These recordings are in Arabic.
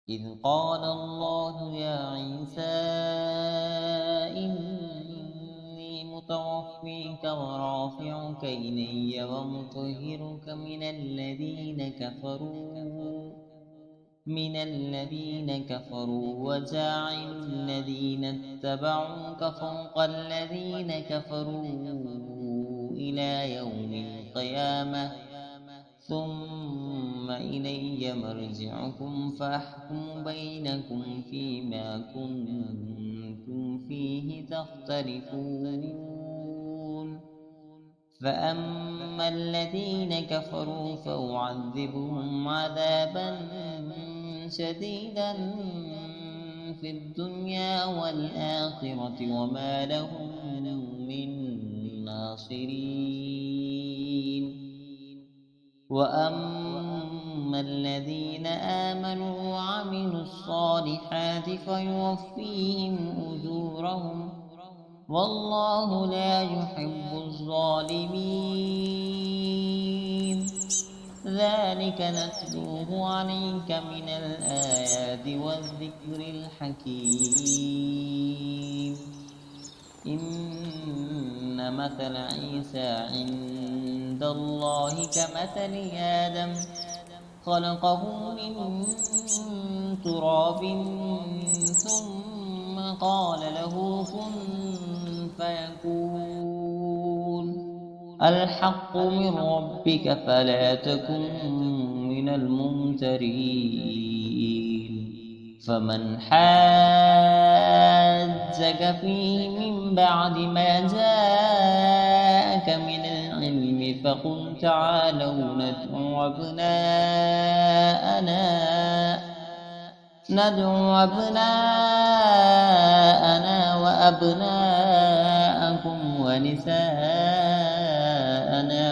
إذ قال الله يا عيسى إني متوفيك ورافعك إلي ومطهرك من الذين كفروا وجاعل الذين اتبعوك فوق الذين كفروا إلى يوم القيامة ثم إلي مرجعكم فأحكم بينكم فيما كنتم فيه تختلفون فأما الذين كفروا فأعذبهم عذابا شديدا في الدنيا والآخرة وما لهم من ناصرين وأما الذين آمنوا وعملوا الصالحات فيوفيهم أجورهم والله لا يحب الظالمين ذلك نتلوه عليك من الآيات والذكر الحكيم إن مثل عيسى عند الله كمثل آدم خلقه من تراب ثم قال له كن فيكون الحق من ربك فلا تكن من الممترين فمن حاجك فيه من بعد ما جاءك من العلم فقل تعالوا ندعو أبناءنا وأبناءكم ونساءنا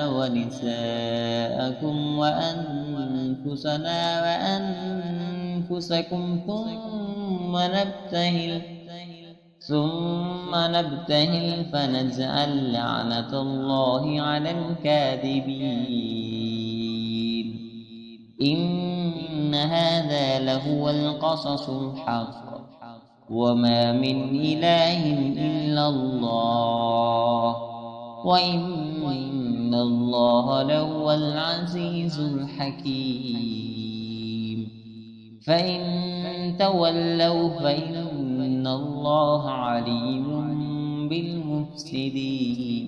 ونساءكم وأنفسنا وأنفسكم ثم نبتهل فنجعل لعنة الله على الكاذبين إن هذا لهو القصص الحق وما من إله إلا الله وإن الله لهو العزيز الحكيم فإن تولوا فإن الله عليم بالمفسدين